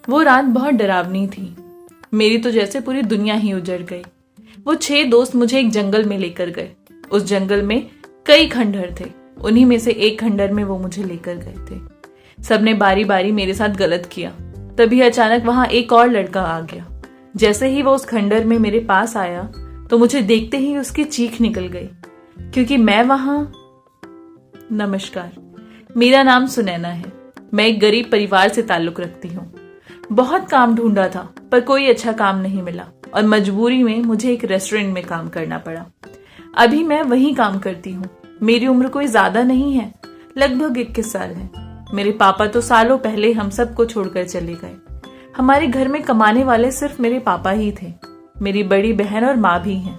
वो रात बहुत डरावनी थी। मेरी तो जैसे पूरी दुनिया ही उजड़ गई। वो 6 दोस्त मुझे एक जंगल में लेकर गए। उस जंगल में कई खंडहर थे। उन्हीं में से एक खंडहर में वो मुझे लेकर गए थे। सबने बारी बारी मेरे साथ गलत किया। तभी अचानक वहां एक और लड़का आ गया। जैसे ही वो उस खंडहर में मेरे पास आया तो मुझे देखते ही उसकी चीख निकल गई, क्योंकि मैं वहां। नमस्कार, मेरा नाम सुनैना है। मैं एक गरीब परिवार से ताल्लुक रखती हूँ। बहुत काम ढूंढा था पर कोई अच्छा काम नहीं मिला और मजबूरी में मुझे एक रेस्टोरेंट में काम करना पड़ा। अभी मैं वहीं काम करती हूँ। मेरी उम्र कोई ज्यादा नहीं है, लगभग 21 साल है। मेरे पापा तो सालों पहले हम सबको छोड़कर चले गए। हमारे घर में कमाने वाले सिर्फ मेरे पापा ही थे। मेरी बड़ी बहन और माँ भी हैं।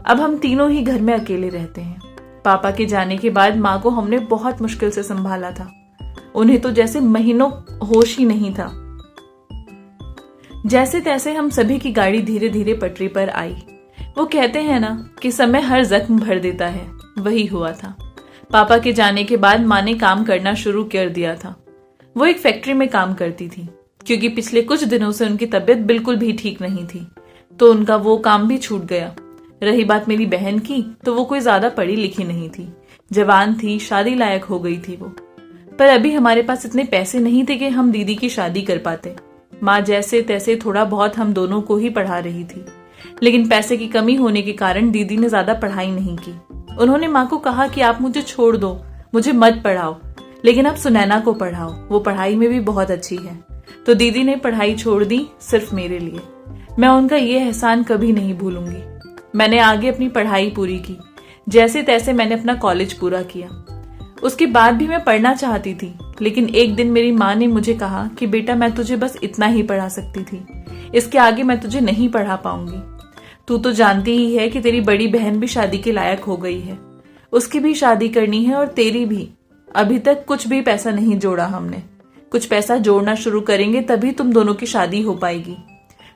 अब हम तीनों ही घर में अकेले रहते हैं। पापा के जाने के बाद माँ को हमने बहुत मुश्किल से संभाला था। उन्हें तो जैसे महीनों होश ही नहीं था। जैसे तैसे हम सभी की गाड़ी धीरे धीरे पटरी पर आई। वो कहते हैं ना कि समय हर जख्म भर देता है, वही हुआ था। पापा के जाने के बाद माँ ने काम करना शुरू कर दिया था। वो एक फैक्ट्री में काम करती थी, क्योंकि पिछले कुछ दिनों से उनकी तबीयत बिल्कुल भी ठीक नहीं थी, तो उनका वो काम भी छूट गया। रही बात मेरी बहन की, तो वो कोई ज्यादा पढ़ी लिखी नहीं थी, जवान थी, शादी लायक हो गई थी वो। पर अभी हमारे पास इतने पैसे नहीं थे कि हम दीदी की शादी कर पाते। माँ जैसे तैसे थोड़ा बहुत हम दोनों को ही पढ़ा रही थी, लेकिन पैसे की कमी होने के कारण दीदी ने ज्यादा पढ़ाई नहीं की। उन्होंने माँ को कहा कि आप मुझे छोड़ दो, मुझे मत पढ़ाओ, लेकिन आप सुनैना को पढ़ाओ, वो पढ़ाई में भी बहुत अच्छी है। तो दीदी ने पढ़ाई छोड़ दी सिर्फ मेरे लिए। मैं उनका ये एहसान कभी नहीं भूलूंगी। मैंने आगे अपनी पढ़ाई पूरी की। जैसे तैसे मैंने अपना कॉलेज पूरा किया। उसके बाद भी मैं पढ़ना चाहती थी, लेकिन एक दिन मेरी माँ ने मुझे कहा कि बेटा, मैं तुझे बस इतना ही पढ़ा सकती थी, इसके आगे मैं तुझे नहीं पढ़ा पाऊंगी। तू तो जानती ही है कि तेरी बड़ी बहन भी शादी के लायक हो गई है, उसकी भी शादी करनी है और तेरी भी। अभी तक कुछ भी पैसा नहीं जोड़ा हमने। कुछ पैसा जोड़ना शुरू करेंगे तभी तुम दोनों की शादी हो पाएगी।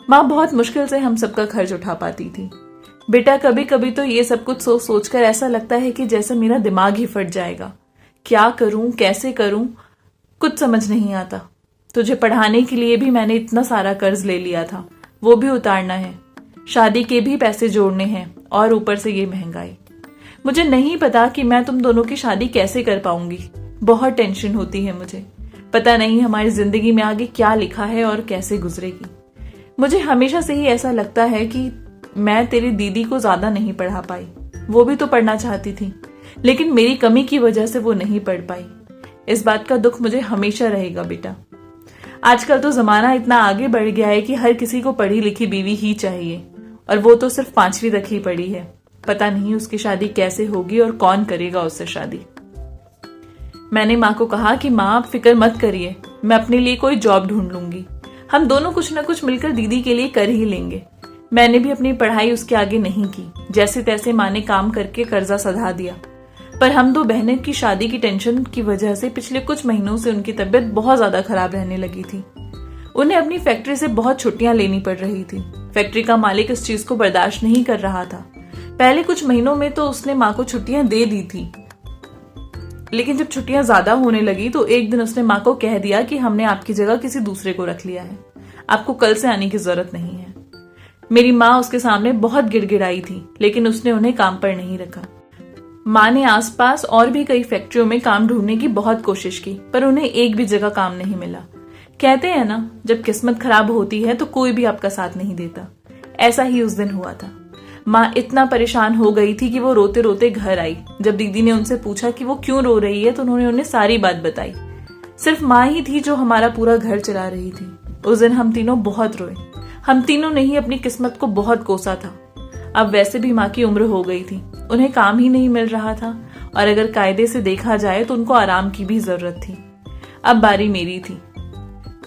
माँ बहुत मुश्किल से हम सबका खर्च उठा पाती थी। बेटा, कभी कभी तो ये सब कुछ सोच सोचकर ऐसा लगता है कि जैसे मेरा दिमाग ही फट जाएगा। क्या करूं, कैसे करूं, कुछ समझ नहीं आता। तुझे पढ़ाने के लिए भी मैंने इतना सारा कर्ज ले लिया था, वो भी उतारना है। शादी के भी पैसे जोड़ने हैं और ऊपर से ये महंगाई। मुझे नहीं पता कि मैं तुम दोनों की शादी कैसे कर पाऊंगी। बहुत टेंशन होती है मुझे। पता नहीं हमारी जिंदगी में आगे क्या लिखा है और कैसे गुजरेगी। मुझे हमेशा से ही ऐसा लगता है कि मैं तेरी दीदी को ज्यादा नहीं पढ़ा पाई। वो भी तो पढ़ना चाहती थी, लेकिन मेरी कमी की वजह से वो नहीं पढ़ पाई। इस बात का दुख मुझे हमेशा रहेगा बेटा। आजकल तो जमाना इतना आगे बढ़ गया है कि हर किसी को पढ़ी लिखी बीवी ही चाहिए, और वो तो सिर्फ 5वीं तक ही पढ़ी है। पता नहीं उसकी शादी कैसे होगी और कौन करेगा उससे शादी। मैंने माँ को कहा कि माँ, आप फिक्र मत करिए, मैं अपने लिए कोई जॉब ढूंढ लूंगी। हम दोनों कुछ न कुछ मिलकर दीदी के लिए कर ही लेंगे। मैंने भी अपनी पढ़ाई उसके आगे नहीं की। जैसे तैसे माँ ने काम करके कर्जा सधा दिया। पर हम दो बहनें की शादी की टेंशन की वजह से पिछले कुछ महीनों से उनकी तबीयत बहुत ज्यादा खराब रहने लगी थी। उन्हें अपनी फैक्ट्री से बहुत छुट्टियां लेनी पड़ रही थी। फैक्ट्री का मालिक इस चीज को बर्दाश्त नहीं कर रहा था। पहले कुछ महीनों में तो उसने माँ को छुट्टियां दे दी थी, लेकिन जब छुट्टियां ज्यादा होने लगी तो एक दिन उसने माँ को कह दिया कि हमने आपकी जगह किसी दूसरे को रख लिया है, आपको कल से आने की जरूरत नहीं है। मेरी माँ उसके सामने बहुत गिड़गिड़ाई थी, लेकिन उसने उन्हें काम पर नहीं रखा। माँ ने आसपास और भी कई फैक्ट्रियों में काम ढूंढने की बहुत कोशिश की, पर उन्हें एक भी जगह काम नहीं मिला। कहते हैं ना, जब किस्मत खराब होती है तो कोई भी आपका साथ नहीं देता। ऐसा ही उस दिन हुआ था। माँ इतना परेशान हो गई थी कि वो रोते रोते घर आई। जब दीदी ने उनसे पूछा कि वो क्यों रो रही है तो उन्होंने उन्हें सारी बात बताई। सिर्फ माँ ही थी जो हमारा पूरा घर चला रही थी। उस दिन हम तीनों बहुत रोए। हम तीनों ने ही अपनी किस्मत को बहुत कोसा था। अब वैसे भी माँ की उम्र हो गई थी, उन्हें काम ही नहीं मिल रहा था, और अगर कायदे से देखा जाए तो उनको आराम की भी जरूरत थी। अब बारी मेरी थी।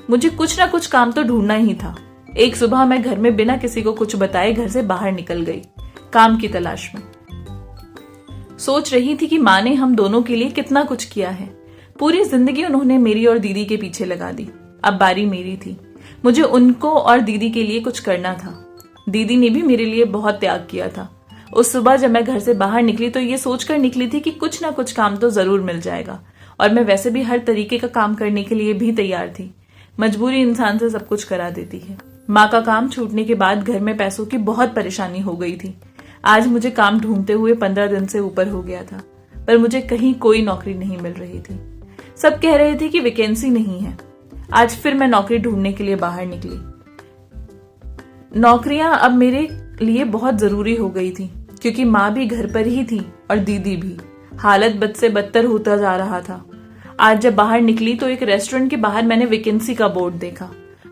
मुझे कुछ ना कुछ काम तो ढूंढना ही था। एक सुबह मैं घर में बिना किसी को कुछ बताए घर से बाहर निकल गई, काम की तलाश में। सोच रही थी कि माँ ने हम दोनों के लिए कितना कुछ किया है। पूरी जिंदगी उन्होंने मेरी और दीदी के पीछे लगा दी। अब बारी मेरी थी। मुझे उनको और दीदी के लिए कुछ करना था। दीदी ने भी मेरे लिए बहुत त्याग किया था। उस सुबह जब मैं घर से बाहर निकली तो ये सोचकर निकली थी कि कुछ ना कुछ काम तो जरूर मिल जाएगा, और मैं वैसे भी हर तरीके का काम करने के लिए भी तैयार थी। मजबूरी इंसान से सब कुछ करा देती है। माँ का काम छूटने के बाद घर में पैसों की बहुत परेशानी हो गई थी। आज मुझे काम ढूंढते हुए 15 दिन से ऊपर हो गया था, पर मुझे कहीं कोई नौकरी नहीं मिल रही थी। सब कह रहे थे कि वैकेंसी नहीं है। आज फिर मैं नौकरी ढूंढने के लिए बाहर निकली। नौकरियां अब मेरे लिए बहुत जरूरी हो गई थी, क्योंकि माँ भी घर पर ही थी और दीदी भी। हालत बद से बदतर होता जा रहा था। आज जब बाहर निकली तो एक रेस्टोरेंट के बाहर मैंने वैकेंसी का बोर्ड देखा।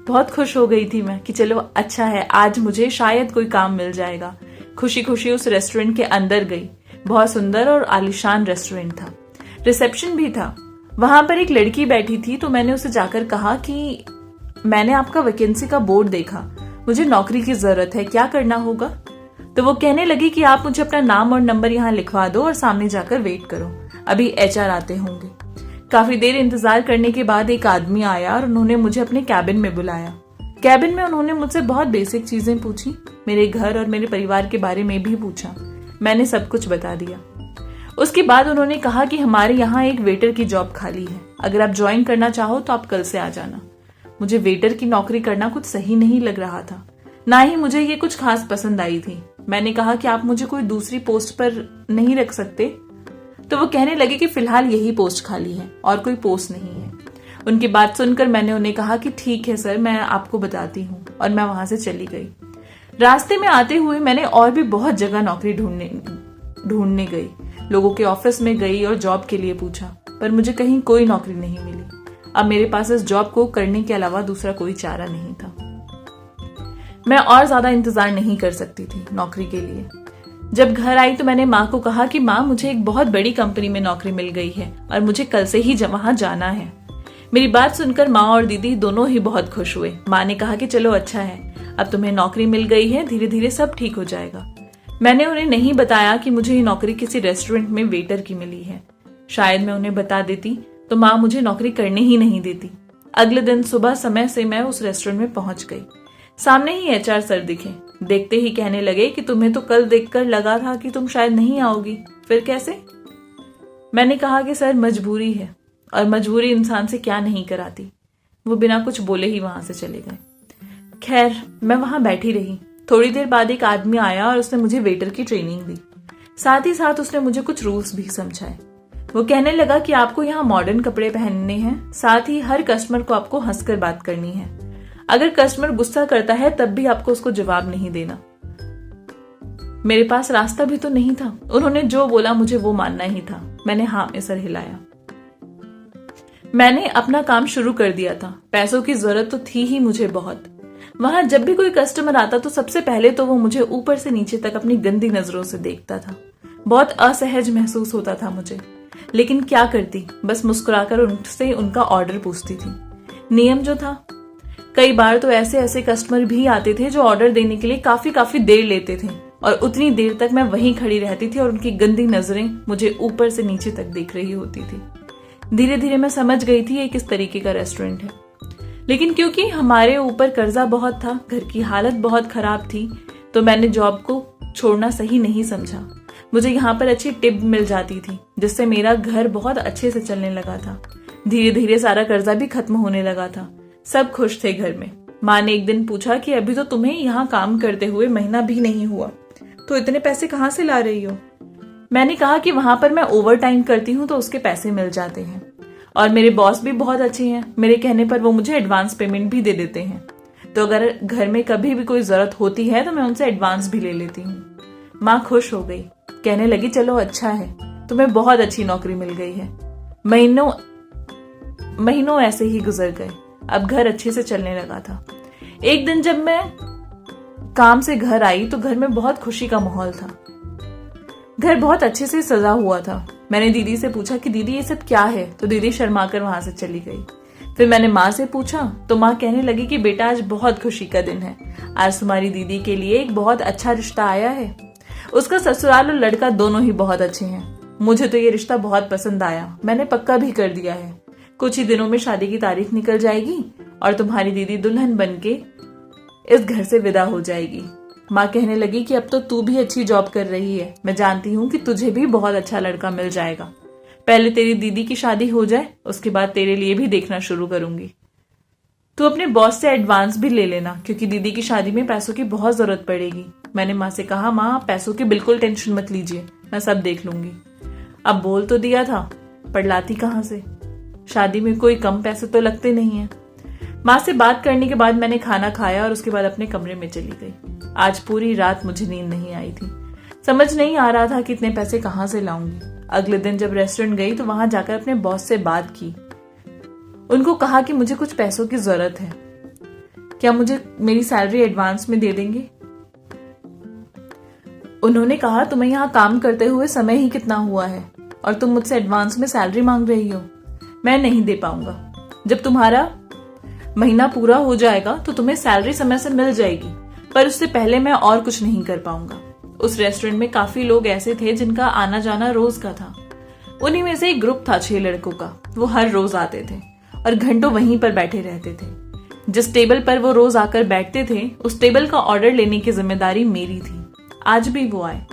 बहुत खुश हो गई थी मैं कि चलो अच्छा है, आज मुझे शायद कोई काम मिल जाएगा। खुशी खुशी उस रेस्टोरेंट के अंदर गई। बहुत सुंदर और आलीशान रेस्टोरेंट था। रिसेप्शन भी था। वहां पर एक लड़की बैठी थी, तो मैंने उसे जाकर कहा कि मैंने आपका वैकेंसी का बोर्ड देखा, मुझे नौकरी की जरूरत है, क्या करना होगा? तो वो कहने लगी कि आप मुझे अपना नाम और नंबर यहाँ लिखवा दो और सामने जाकर वेट करो, अभी एचआर आते होंगे। काफी देर इंतजार करने के बाद एक आदमी आया और उन्होंने मुझे अपने कैबिन में बुलाया। कैबिन में उन्होंने मुझसे बहुत बेसिक चीजें पूछी, मेरे घर और मेरे परिवार के बारे में भी पूछा। मैंने सब कुछ बता दिया। उसके बाद उन्होंने कहा कि हमारे यहाँ एक वेटर की जॉब खाली है, अगर आप ज्वाइन करना चाहो तो आप कल से आ जाना। मुझे वेटर की नौकरी करना कुछ सही नहीं लग रहा था, ना ही मुझे ये कुछ खास पसंद आई थी। मैंने कहा कि आप मुझे कोई दूसरी पोस्ट पर नहीं रख सकते? तो वो कहने लगे कि फिलहाल यही पोस्ट खाली है और कोई पोस्ट नहीं है। उनकी बात सुनकर मैंने उन्हें कहा कि ठीक है सर, मैं आपको बताती हूँ, और मैं वहां से चली गई। रास्ते में आते हुए मैंने और भी बहुत जगह नौकरी ढूंढने गई। लोगों के ऑफिस में गई और जॉब के लिए पूछा, पर मुझे कहीं कोई नौकरी नहीं मिली। अब मेरे पास इस जॉब को करने के अलावा दूसरा कोई चारा नहीं था। मैं और ज्यादा इंतजार नहीं कर सकती थी नौकरी के लिए। जब घर आई तो मैंने माँ को कहा कि माँ, मुझे एक बहुत बड़ी कंपनी में नौकरी मिल गई है और मुझे कल से ही वहां जाना है। मेरी बात सुनकर माँ और दीदी दोनों ही बहुत खुश हुए। माँ ने कहा कि चलो अच्छा है, अब तुम्हें नौकरी मिल गई है, धीरे धीरे सब ठीक हो जाएगा। मैंने उन्हें नहीं बताया कि मुझे ये नौकरी किसी रेस्टोरेंट में वेटर की मिली है। शायद मैं उन्हें बता देती तो माँ मुझे नौकरी करने ही नहीं देती। अगले दिन सुबह समय से मैं उस रेस्टोरेंट में पहुंच गई। सामने ही एचआर सर दिखे। देखते ही कहने लगे कि तुम्हें तो कल देखकर लगा था कि तुम शायद नहीं आओगी, फिर कैसे? मैंने कहा कि सर मजबूरी है, और मजबूरी इंसान से क्या नहीं कराती। वो बिना कुछ बोले ही वहां से चले गए। खैर, मैं वहां बैठी रही। थोड़ी देर बाद एक आदमी आया और उसने मुझे वेटर की ट्रेनिंग दी। साथ ही साथ उसने मुझे कुछ रूल्स भी समझाए। वो कहने लगा कि आपको यहाँ मॉडर्न कपड़े पहनने हैं, साथ ही हर कस्टमर को आपको हंसकर बात करनी है। अगर कस्टमर गुस्सा करता है तब भी आपको उसको जवाब नहीं देना। मेरे पास रास्ता भी तो नहीं था। उन्होंने जो बोला मुझे वो मानना ही था। मैंने हाँ में सर हिलाया। मैंने अपना काम शुरू कर दिया था। पैसों की जरूरत तो थी ही मुझे बहुत। वहां जब भी कोई कस्टमर आता तो सबसे पहले तो वो मुझे ऊपर से नीचे तक अपनी गंदी नजरों से देखता था। बहुत असहज महसूस होता था मुझे, लेकिन क्या करती, बस मुस्कुराकर उनसे उनका ऑर्डर पूछती थी। नियम जो था। कई बार तो ऐसे ऐसे कस्टमर भी आते थे जो ऑर्डर देने के लिए काफी देर लेते थे, और उतनी देर तक मैं वहीं खड़ी रहती थी और उनकी गंदी नजरें मुझे ऊपर से नीचे तक देख रही होती थी। धीरे धीरे मैं समझ गई थी ये किस तरीके का रेस्टोरेंट है, लेकिन क्योंकि हमारे ऊपर कर्जा बहुत था, घर की हालत बहुत खराब थी, तो मैंने जॉब को छोड़ना सही नहीं समझा। मुझे यहाँ पर अच्छी टिप मिल जाती थी, जिससे मेरा घर बहुत अच्छे से चलने लगा था। धीरे धीरे सारा कर्जा भी खत्म होने लगा था। सब खुश थे घर में। माँ ने एक दिन पूछा कि अभी तो तुम्हें यहाँ काम करते हुए महीना भी नहीं हुआ, तो इतने पैसे कहाँ से ला रही हो? मैंने कहा कि वहां पर मैं ओवर टाइम करती हूँ तो उसके पैसे मिल जाते हैं, और मेरे बॉस भी बहुत अच्छे हैं। मेरे कहने पर वो मुझे एडवांस पेमेंट भी दे देते हैं, तो अगर घर में कभी भी कोई जरूरत होती है तो मैं उनसे एडवांस भी ले लेती हूँ। माँ खुश हो गई, कहने लगी चलो अच्छा है, तुम्हें बहुत अच्छी नौकरी मिल गई है। महीनों ऐसे ही गुजर गए। अब घर अच्छे से चलने लगा था। एक दिन जब मैं काम से घर आई तो घर में बहुत खुशी का माहौल था। घर बहुत अच्छे से सजा हुआ था। मैंने दीदी से पूछा कि दीदी ये सब क्या है, तो दीदी शर्माकर वहां से चली गई। फिर मैंने माँ से पूछा तो माँ कहने लगी कि बेटा आज बहुत खुशी का दिन है, आज तुम्हारी दीदी के लिए एक बहुत अच्छा रिश्ता आया है। उसका ससुराल और लड़का दोनों ही बहुत अच्छे हैं। मुझे तो ये रिश्ता बहुत पसंद आया, मैंने पक्का भी कर दिया है। कुछ ही दिनों में शादी की तारीख निकल जाएगी और तुम्हारी दीदी दुल्हन बनके इस घर से विदा हो जाएगी। माँ कहने लगी कि अब तो तू भी अच्छी जॉब कर रही है, मैं जानती हूँ कि तुझे भी बहुत अच्छा लड़का मिल जाएगा। पहले तेरी दीदी की शादी हो जाए, उसके बाद तेरे लिए भी देखना शुरू करूंगी। तू अपने बॉस से एडवांस भी ले लेना, क्योंकि दीदी की शादी में पैसों की बहुत जरूरत पड़ेगी। मैंने माँ से कहा, माँ आप पैसों की बिल्कुल टेंशन मत लीजिए, मैं सब देख लूंगी। अब बोल तो दिया था, पर लाती कहाँ से? शादी में कोई कम पैसे तो लगते नहीं है। माँ से बात करने के बाद मैंने खाना खाया और उसके बाद अपने कमरे में चली गई। आज पूरी रात मुझे नींद नहीं आई थी। समझ नहीं आ रहा था कि इतने पैसे कहाँ से लाऊंगी। अगले दिन जब रेस्टोरेंट गई तो वहां जाकर अपने बॉस से बात की। उनको कहा कि मुझे कुछ पैसों की जरूरत है, क्या मुझे मेरी सैलरी एडवांस में दे देंगे? उन्होंने कहा, तुम्हें यहाँ काम करते हुए समय ही कितना हुआ है और तुम मुझसे एडवांस में सैलरी मांग रही हो। मैं नहीं दे पाऊंगा। जब तुम्हारा महीना पूरा हो जाएगा तो तुम्हें सैलरी समय से मिल जाएगी, पर उससे पहले मैं और कुछ नहीं कर पाऊंगा। उस रेस्टोरेंट में काफी लोग ऐसे थे जिनका आना जाना रोज का था। उन्हीं में से एक ग्रुप था 6 लड़कों का। वो हर रोज आते थे और घंटों वहीं पर बैठे रहते थे। जिस टेबल पर वो रोज आकर बैठते थे उस टेबल का ऑर्डर लेने की जिम्मेदारी मेरी थी। आज भी वो आए,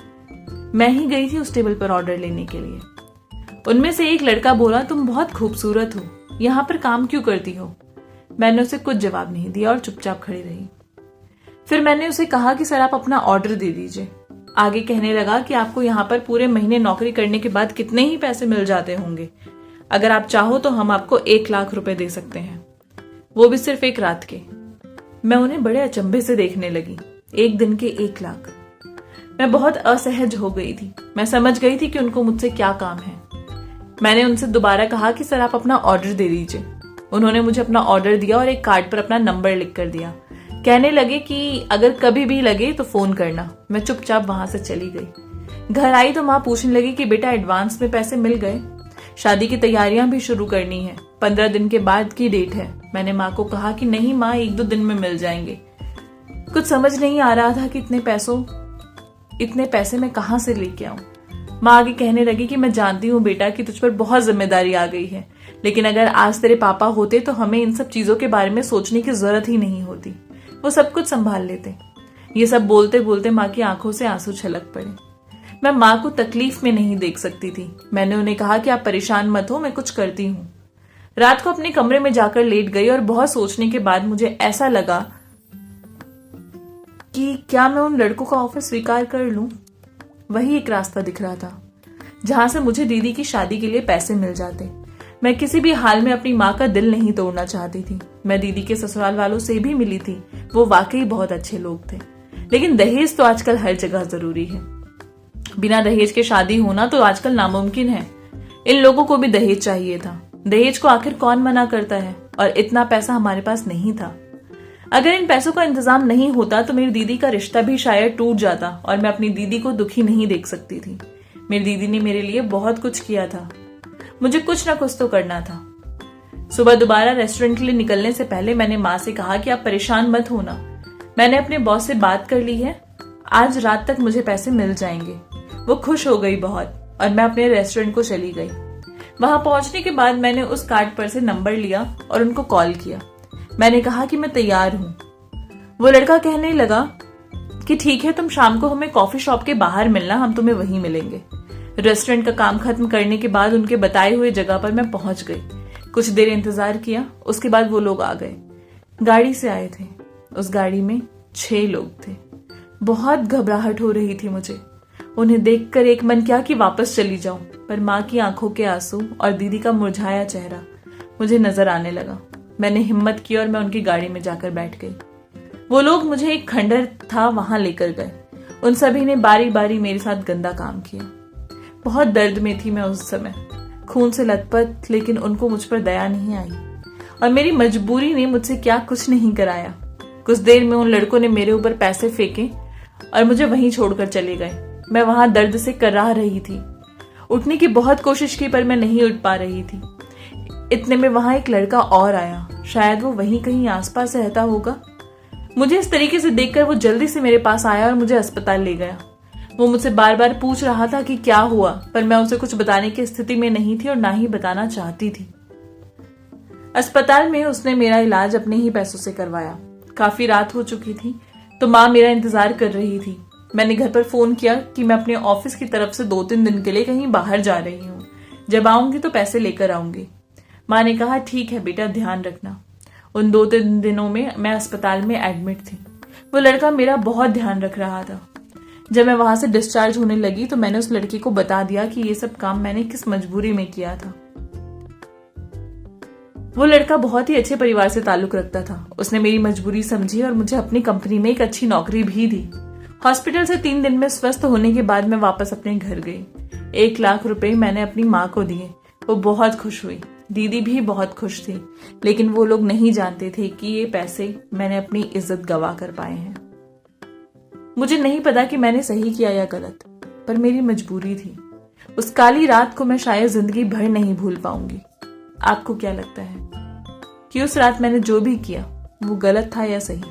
मैं ही गई थी उस टेबल पर ऑर्डर लेने के लिए। उनमें से एक लड़का बोला, तुम बहुत खूबसूरत हो, यहाँ पर काम क्यों करती हो? मैंने उसे कुछ जवाब नहीं दिया और चुपचाप खड़ी रही। फिर मैंने उसे कहा कि सर आप अपना ऑर्डर दे दीजिए। आगे कहने लगा कि आपको यहाँ पर पूरे महीने नौकरी करने के बाद कितने ही पैसे मिल जाते होंगे। अगर आप चाहो तो हम आपको 1 लाख रुपए दे सकते हैं, वो भी सिर्फ एक रात के। मैं उन्हें बड़े अचंभे से देखने लगी। 1 दिन के 1 लाख। मैं बहुत असहज हो गई थी। मैं समझ गई थी कि उनको मुझसे क्या काम है। मैंने उनसे दोबारा कहा कि सर आप अपना ऑर्डर दे दीजिए। उन्होंने मुझे अपना ऑर्डर दिया और एक कार्ड पर अपना नंबर लिख कर दिया। कहने लगे कि अगर कभी भी लगे तो फोन करना। मैं चुपचाप वहां से चली गई। घर आई तो माँ पूछने लगी कि बेटा एडवांस में पैसे मिल गए? शादी की तैयारियां भी शुरू करनी है, 15 दिन के बाद की डेट है। मैंने माँ को कहा कि नहीं माँ, 1-2 दिन में मिल जाएंगे। कुछ समझ नहीं आ रहा था कि इतने पैसे मैं कहाँ से लेके आऊं। माँ आगे कहने लगी कि मैं जानती हूँ बेटा कि तुझ पर बहुत जिम्मेदारी आ गई है, लेकिन अगर आज तेरे पापा होते तो हमें इन सब चीजों के बारे में सोचने की जरूरत ही नहीं होती। वो सब कुछ संभाल लेते। ये सब बोलते बोलते माँ की आंखों से आंसू छलक पड़े। मैं माँ को तकलीफ में नहीं देख सकती थी। मैंने उन्हें कहा कि आप परेशान मत हो, मैं कुछ करती हूँ। रात को अपने कमरे में जाकर लेट गई और बहुत सोचने के बाद मुझे ऐसा लगा कि क्या मैं उन लड़कों का ऑफर स्वीकार कर लूं। वही एक रास्ता दिख रहा था जहां से मुझे दीदी की शादी के लिए पैसे मिल जाते। मैं किसी भी हाल में अपनी माँ का दिल नहीं तोड़ना चाहती थी। मैं दीदी के ससुराल वालों से भी मिली थी, वो वाकई बहुत अच्छे लोग थे। लेकिन दहेज तो आजकल हर जगह जरूरी है। बिना दहेज के शादी होना तो आजकल नामुमकिन है। इन लोगों को भी दहेज चाहिए था। दहेज को आखिर कौन मना करता है? और इतना पैसा हमारे पास नहीं था। अगर इन पैसों का इंतजाम नहीं होता तो मेरी दीदी का रिश्ता भी शायद टूट जाता और मैं अपनी दीदी को दुखी नहीं देख सकती थी। मेरी दीदी ने मेरे लिए बहुत कुछ किया था। मुझे कुछ ना कुछ तो करना था। सुबह दोबारा रेस्टोरेंट के लिए निकलने से पहले मैंने माँ से कहा कि आप परेशान मत होना, मैंने अपने बॉस से बात कर ली है, आज रात तक मुझे पैसे मिल जाएंगे। वो खुश हो गई बहुत और मैं अपने रेस्टोरेंट को चली गई। वहां पहुंचने के बाद मैंने उस कार्ड पर से नंबर लिया और उनको कॉल किया। मैंने कहा कि मैं तैयार हूं। वो लड़का कहने लगा कि ठीक है, तुम शाम को हमें कॉफी शॉप के बाहर मिलना, हम तुम्हें वहीं मिलेंगे। रेस्टोरेंट का काम खत्म करने के बाद उनके बताए हुए जगह पर मैं पहुंच गई। कुछ देर इंतजार किया, उसके बाद वो लोग आ गए। गाड़ी से आए थे। उस गाड़ी में 6 लोग थे। बहुत घबराहट हो रही थी मुझे। उन्हें देखकर एक मन किया कि वापस चली जाऊं, पर माँ की आंखों के आंसू और दीदी का मुरझाया चेहरा मुझे नजर आने लगा। मैंने हिम्मत की और मैं उनकी गाड़ी में जाकर बैठ गई। वो लोग मुझे एक खंडर था वहां लेकर गए। उन सभी ने बारी बारी मेरे साथ गंदा काम किया। बहुत दर्द में थी मैं उस समय, खून से लथपथ, लेकिन उनको मुझ पर दया नहीं आई और मेरी मजबूरी ने मुझसे क्या कुछ नहीं कराया। कुछ देर में उन लड़कों ने मेरे ऊपर पैसे फेंके और मुझे वहीं छोड़कर चले गए। मैं वहां दर्द से कराह रही थी। उठने की बहुत कोशिश की पर मैं नहीं उठ पा रही थी। इतने में वहां एक लड़का और आया। शायद वो वहीं कहीं आसपास रहता होगा। मुझे इस तरीके से देखकर वो जल्दी से मेरे पास आया और मुझे अस्पताल ले गया। वो मुझसे बार बार पूछ रहा था कि क्या हुआ, पर मैं उसे कुछ बताने की स्थिति में नहीं थी और ना ही बताना चाहती थी। अस्पताल में उसने मेरा इलाज अपने ही पैसों से करवाया। काफी रात हो चुकी थी तो माँ मेरा इंतजार कर रही थी। मैंने घर पर फोन किया कि मैं अपने ऑफिस की तरफ से 2-3 दिन के लिए कहीं बाहर जा रही हूँ। जब आऊंगी तो पैसे लेकर आऊंगी। माँ ने कहा ठीक है बेटा, ध्यान रखना। उन 2-3 दिनों में मैं अस्पताल में एडमिट थी। वो लड़का मेरा बहुत ध्यान रख रहा था। जब मैं वहां से डिस्चार्ज होने लगी तो मैंने उस लड़के को बता दिया कि ये सब काम मैंने किस मजबूरी में किया था। वो लड़का बहुत ही अच्छे परिवार से ताल्लुक रखता था। उसने मेरी मजबूरी समझी और मुझे अपनी कंपनी में एक अच्छी नौकरी भी दी। हॉस्पिटल से 3 दिन में स्वस्थ होने के बाद मैं वापस अपने घर गई। 1 लाख रुपए मैंने अपनी माँ को दिए। वो बहुत खुश हुई। दीदी भी बहुत खुश थी, लेकिन वो लोग नहीं जानते थे कि ये पैसे मैंने अपनी इज्जत गवा कर पाए हैं। मुझे नहीं पता कि मैंने सही किया या गलत, पर मेरी मजबूरी थी। उस काली रात को मैं शायद जिंदगी भर नहीं भूल पाऊंगी। आपको क्या लगता है कि उस रात मैंने जो भी किया वो गलत था या सही?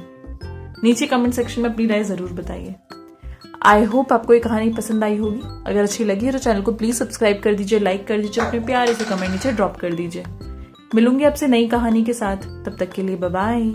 नीचे कमेंट सेक्शन में अपनी राय जरूर बताइए। आई होप आपको ये कहानी पसंद आई होगी। अगर अच्छी लगी है तो चैनल को प्लीज सब्सक्राइब कर दीजिए, लाइक कर दीजिए, अपने प्यारे से कमेंट नीचे ड्रॉप कर दीजिए। मिलूंगी आपसे नई कहानी के साथ, तब तक के लिए बाय बाय।